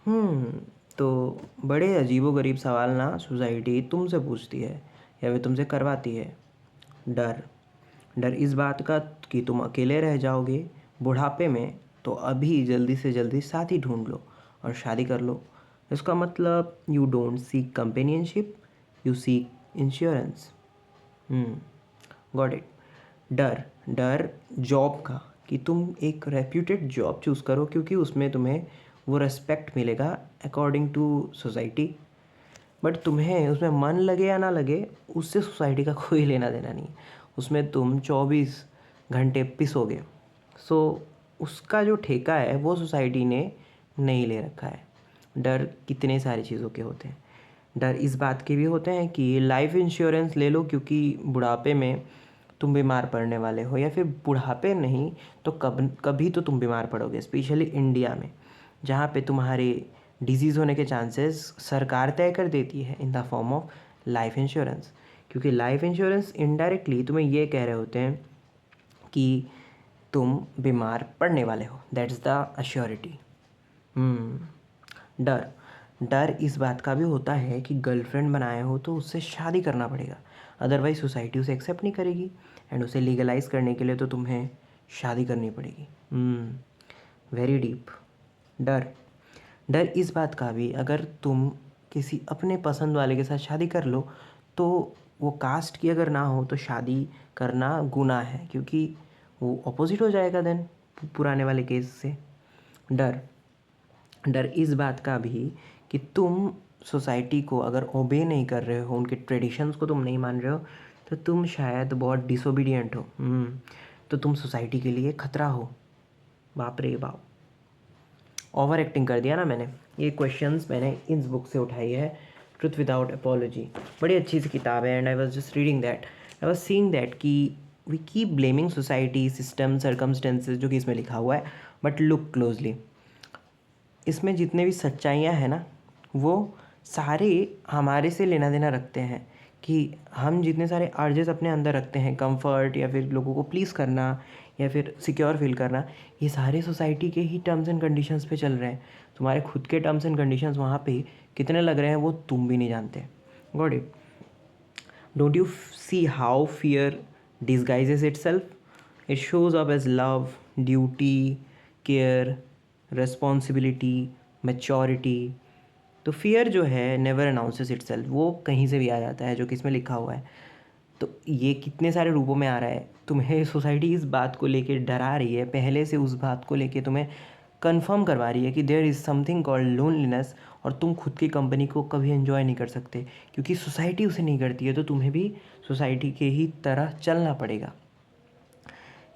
हम्म तो बड़े अजीबोगरीब सवाल ना सोसाइटी तुमसे पूछती है या फिर तुमसे करवाती है। डर। डर इस बात का कि तुम अकेले रह जाओगे बुढ़ापे में, तो अभी जल्दी से जल्दी साथी ढूंढ लो और शादी कर लो। इसका मतलब you don't seek companionship, you seek insurance. Got it. डर। डर जॉब का, कि तुम एक रेप्यूटेड जॉब चूज़ करो क्योंकि उसमें तुम्हें वो रेस्पेक्ट मिलेगा अकॉर्डिंग टू सोसाइटी। बट तुम्हें उसमें मन लगे या ना लगे, उससे सोसाइटी का कोई लेना देना नहीं है। उसमें तुम 24 घंटे पिसोगे। सो उसका जो ठेका है वो सोसाइटी ने नहीं ले रखा है। डर कितने सारी चीज़ों के होते हैं। डर इस बात के भी होते हैं कि लाइफ इंश्योरेंस ले लो क्योंकि बुढ़ापे में तुम बीमार पड़ने वाले हो, या फिर बुढ़ापे नहीं तो कभी तो तुम बीमार पड़ोगे, स्पेशली इंडिया में जहाँ पे तुम्हारे डिजीज़ होने के चांसेस सरकार तय कर देती है in the form of life insurance. क्योंकि लाइफ इंश्योरेंस इनडायरेक्टली तुम्हें ये कह रहे होते हैं कि तुम बीमार पड़ने वाले हो, दैट्स द अश्योरिटी। डर। डर इस बात का भी होता है कि गर्लफ्रेंड बनाए हो तो उससे शादी करना पड़ेगा, अदरवाइज सोसाइटी उसे एक्सेप्ट नहीं करेगी, एंड उसे लीगलाइज करने के लिए तो तुम्हें शादी करनी पड़ेगी। Very deep. डर। डर इस बात का भी, अगर तुम किसी अपने पसंद वाले के साथ शादी कर लो तो वो कास्ट की अगर ना हो तो शादी करना गुनाह है, क्योंकि वो अपोजिट हो जाएगा देन पुराने वाले केस से। डर। डर इस बात का भी कि तुम सोसाइटी को अगर ओबे नहीं कर रहे हो, उनके ट्रेडिशंस को तुम नहीं मान रहे हो, तो तुम शायद बहुत डिसोबीडियंट हो। तो तुम सोसाइटी के लिए खतरा हो। बाप रे बाप, ओवर एक्टिंग कर दिया ना मैंने। ये क्वेश्चंस मैंने इस बुक से उठाई है, ट्रुथ विदाउट अपोलॉजी। बड़ी अच्छी सी किताब है, and I was just reading that, I was seeing that कि we keep blaming society, system, circumstances, जो कि इसमें लिखा हुआ है। बट लुक क्लोजली, इसमें जितने भी सच्चाइयाँ हैं ना, वो सारे हमारे से लेना देना रखते हैं। कि हम जितने सारे अर्जेस अपने अंदर रखते हैं, कंफर्ट या फिर लोगों को प्लीज़ करना या फिर सिक्योर फील करना, ये सारे सोसाइटी के ही टर्म्स एंड कंडीशंस पे चल रहे हैं। तुम्हारे खुद के टर्म्स एंड कंडीशंस वहाँ पे कितने लग रहे हैं वो तुम भी नहीं जानते। Got it. Don't you see how fear disguises itself? It shows up as love, duty, care, responsibility, maturity. तो फियर जो है नेवर अनाउंसेस इटसेल्फ, वो कहीं से भी आ जाता है, जो कि इसमें लिखा हुआ है। तो ये कितने सारे रूपों में आ रहा है। तुम्हें सोसाइटी इस बात को लेके डरा रही है, पहले से उस बात को लेके तुम्हें कंफर्म करवा रही है कि there is something called loneliness, और तुम खुद की कंपनी को कभी एंजॉय नहीं कर सकते क्योंकि सोसाइटी उसे नहीं करती है, तो तुम्हें भी सोसाइटी के ही तरह चलना पड़ेगा।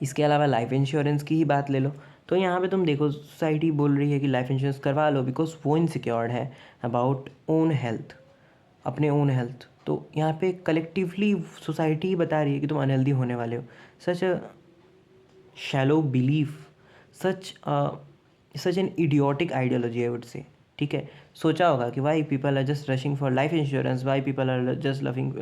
इसके अलावा लाइफ इंश्योरेंस की ही बात ले लो, तो यहाँ पे तुम देखो सोसाइटी बोल रही है कि लाइफ इंश्योरेंस करवा लो बिकॉज वो इनसिक्योर्ड है अबाउट ओन हेल्थ, अपने ओन हेल्थ। तो यहाँ पे कलेक्टिवली सोसाइटी ही बता रही है कि तुम अनहेल्दी होने वाले हो। Such a shallow belief, such such an idiotic ideology I would say. ठीक है, सोचा होगा कि why people are just rushing for life insurance, why people are just loving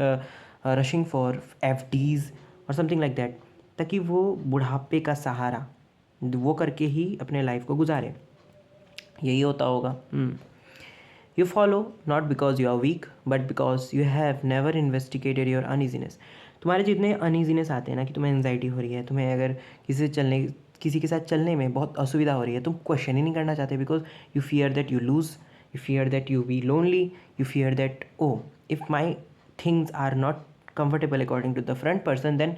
rushing for FDs और समथिंग लाइक दैट, ताकि वो बुढ़ापे का सहारा वो करके ही अपने लाइफ को गुजारे। यही होता होगा। You follow not because you are weak but because you have never investigated your uneasiness. तुम्हारे जितने अनईजीनेस आते हैं ना, कि तुम्हें एंजाइटी हो रही है, तुम्हें अगर किसी के साथ चलने में बहुत असुविधा हो रही है, तुम क्वेश्चन ही नहीं करना चाहते because you fear that you lose, you fear that you be lonely, you fear that oh if my things are not comfortable according to the front person then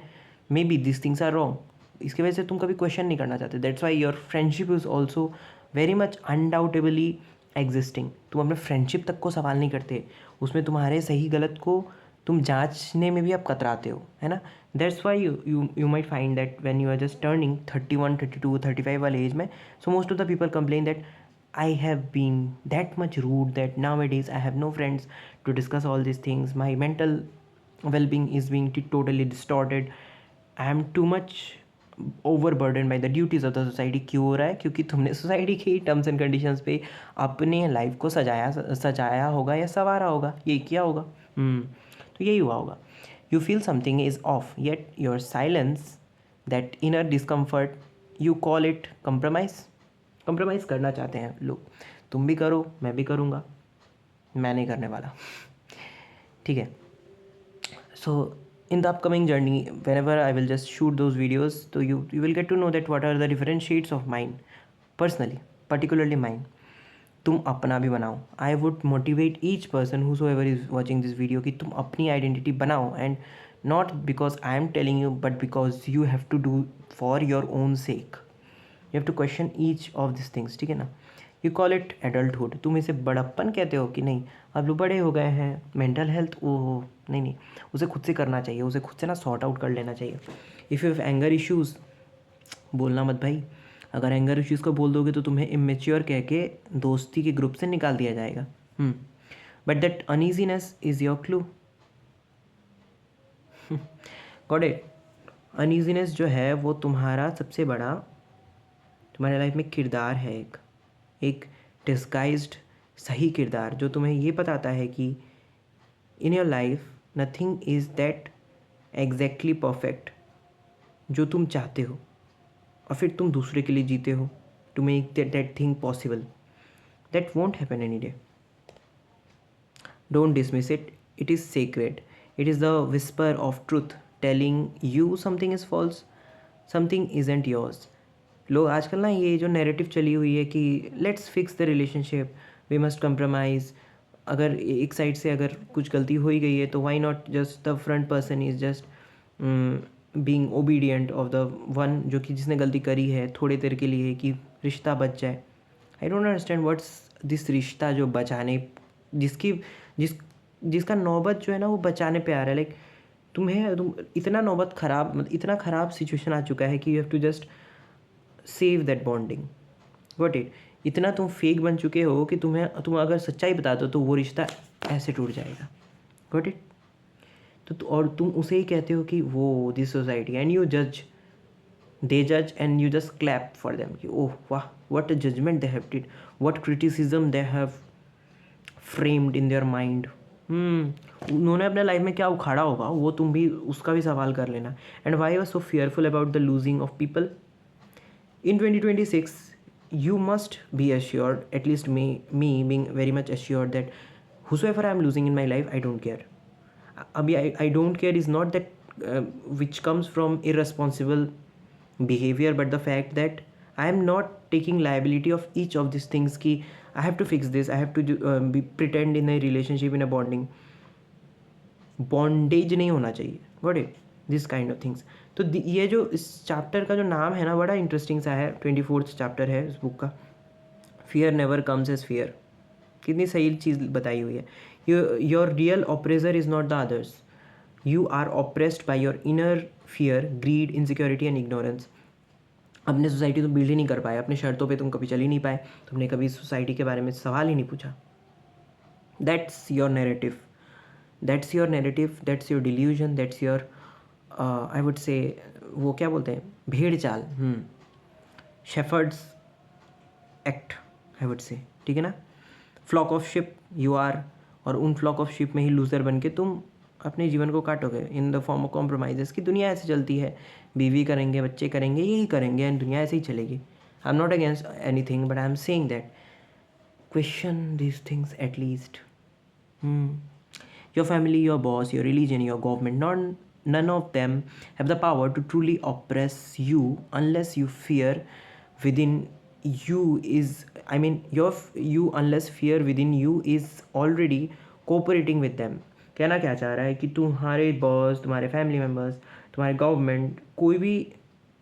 may be this things are wrong. इसकी वजह से तुम कभी question नहीं करना चाहते। That's why your friendship is also very much undoubtably existing. तुम अपने फ्रेंडशिप तक को सवाल नहीं करते, उसमें तुम्हारे सही गलत को तुम जांचने में भी आप कतराते हो, है ना। That's why you might find that when you are just turning 31, 32, 35 वाले एज में, so most of the people complain that I have been that much rude that now it is I have no friends to discuss all this things, my mental well-being is being totally distorted, I am too much overburden by the duties of the society. क्यों हो रहा है? क्योंकि तुमने society के terms and conditions पे अपने life को सजाया होगा या संवारा होगा, यही किया होगा। तो यही हुआ होगा। You feel something is of yet your silence that inner discomfort, you call it compromise. Compromise करना चाहते हैं लोग। तुम भी करो, मैं भी करूँगा, मैं नहीं करने वाला। ठीक है। So in the upcoming journey, whenever I will just shoot those videos, so you will get to know that what are the different shades of mine, personally, particularly mine. तुम अपना भी बनाओ. I would motivate each person whosoever is watching this video कि तुम अपनी identity बनाओ, and not because I am telling you, but because you have to do for your own sake. You have to question each of these things. ठीक है ना? You call it adulthood. तुम इसे बड़प्पन कहते हो कि नहीं, अब लोग बड़े हो गए हैं, मेंटल हेल्थ, ओहो नहीं नहीं, उसे खुद से करना चाहिए, उसे खुद से ना सॉर्ट आउट कर लेना चाहिए. If you have anger issues, बोलना मत भाई. अगर एंगर इश्यूज़ को बोल दोगे तो तुम्हें इमेच्योर कह के दोस्ती के ग्रुप से निकाल दिया जाएगा. But that uneasiness is your clue. Got it. Uneasiness जो है वो तुम्हारा सबसे बड़ा, तुम्हारे लाइफ में किरदार है, एक डिस्गाइज्ड सही किरदार, जो तुम्हें ये बताता है कि in your life nothing is that exactly perfect जो तुम चाहते हो, और फिर तुम दूसरे के लिए जीते हो to make that thing possible. That won't happen any day. Don't dismiss it. It is sacred. It is the whisper of truth telling you something is false, something isn't yours. लोग आजकल ना ये जो नैरेटिव चली हुई है कि let's fix the relationship, we must compromise. अगर एक साइड से अगर कुछ गलती हो ही गई है तो why not just the front person is just being obedient of the one जो कि जिसने गलती करी है, थोड़े देर के लिए कि रिश्ता बच जाए. I don't understand what's this रिश्ता जो बचाने, जिसका नौबत जो है ना वो बचाने पे आ रहा है. लाइक तुम इतना नौबत ख़राब, मतलब इतना ख़राब सिचुएशन आ चुका है कि you have to just save that bonding. Got it. इतना तुम फेक बन चुके हो कि तुम अगर सच्चाई बता दो तो वो रिश्ता ऐसे टूट जाएगा. Got it. तो और तुम उसे ही कहते हो कि वो दिस सोसाइटी, एंड यू जज, दे जज and you just clap for them कि ओह वाह, what a judgement they have did, what criticism they have framed in their mind. उन्होंने अपने लाइफ में क्या उखाड़ा होगा, वो तुम भी उसका भी सवाल कर लेना. And why are so fearful about the losing of people. In 2026, you must be assured, at least me being very much assured, that whosoever I am losing in my life, I don't care. Abhi, I don't care is not that which comes from irresponsible behavior, but the fact that I am not taking liability of each of these things ki I have to fix this, I have to pretend in a relationship, in a bondage नहीं होना चाहिए. Got it? This kind of things. तो ये जो इस chapter का जो नाम है ना बड़ा इंटरेस्टिंग सा है. 24th चैप्टर है इस बुक का. Fear never comes as fear. कितनी सही चीज़ बताई हुई है. Your real oppressor is not the others. You are oppressed by your inner fear, greed, insecurity and ignorance. अपने सोसाइटी तुम बिल्ड ही नहीं कर पाए, अपने शर्तों पे तुम कभी चल ही नहीं पाए, तुमने कभी सोसाइटी के बारे में सवाल ही नहीं पूछा. That's your narrative. That's your narrative. That's your delusion. That's your I would से, वो क्या बोलते हैं, भेड़ चाल, shepherd's act, I would say. ठीक है ना. Flock of sheep you are, और उन फ्लॉक ऑफ शिप में ही लूजर बन के तुम अपने जीवन को काटोगे in the form of compromises. की दुनिया ऐसे चलती है, बीवी करेंगे, बच्चे करेंगे, यही करेंगे, एंड दुनिया ऐसे ही चलेगी. I am not against any thing, but I am saying that question these things at least. Your family, your boss, your religion, your government, none of them have the power to truly oppress you unless you fear within you is, I mean you unless fear within you is already cooperating with them. कहना क्या चाह रहा है कि तुम्हारे boss, तुम्हारे family members, तुम्हारे government, कोई भी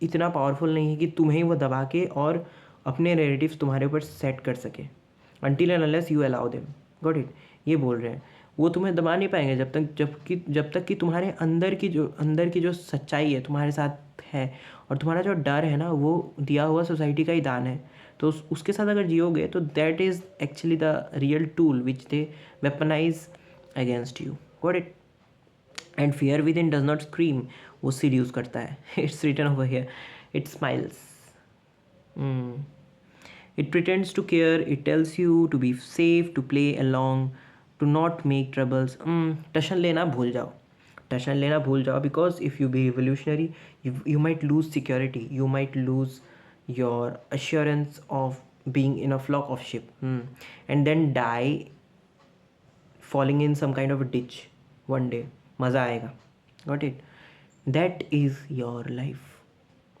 इतना पावरफुल नहीं है कि तुम्हें वो दबा के और अपने नैरेटिव्स तुम्हारे ऊपर सेट कर सके. until and unless you allow them. Got it? ये बोल रहे हैं. वो तुम्हें दबा नहीं पाएंगे जब तक कि तुम्हारे अंदर की जो सच्चाई है तुम्हारे साथ है, और तुम्हारा जो डर है ना वो दिया हुआ सोसाइटी का ही दान है. तो उसके साथ अगर जियोगे तो that is actually the real tool which they weaponize against you. Got it. And fear within does not scream, वो सीड्यूस करता है. It's written over here. It smiles. It pretends to care. It tells you to be safe, to play along, to not make troubles. टशन लेना भूल जाओ. टशन लेना भूल जाओ, because if you be revolutionary, you might lose security, you might lose your assurance of being in a flock of sheep, and then die falling in some kind of a ditch one day. मज़ा आएगा. Got it? That is your life.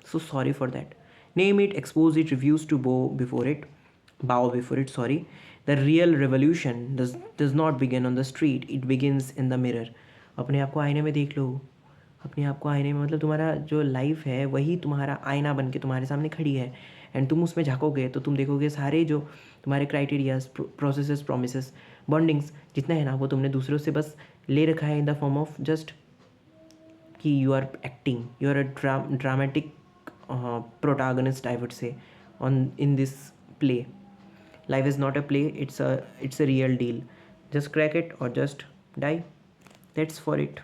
So sorry for that. Name it, expose it, refuse to bow before it, sorry. The real revolution does not begin on the street, it begins in the mirror. अपने आप को आईने में देख लो. अपने आप को आईने में मतलब तुम्हारा जो लाइफ है वही तुम्हारा आईना बन के तुम्हारे सामने खड़ी है, एंड तुम उसमें झाँकोगे तो तुम देखोगे सारे जो तुम्हारे क्राइटेरियाज, प्रोसेसेस, प्रोमिसेस, बॉन्डिंग्स जितने हैं ना, वो तुमने दूसरों से बस ले रखा है in the form of just कि you are acting, you are a dramatic protagonist, I would say, on in this play. Life is not a play, it's a real deal. Just crack it or just die. That's for it.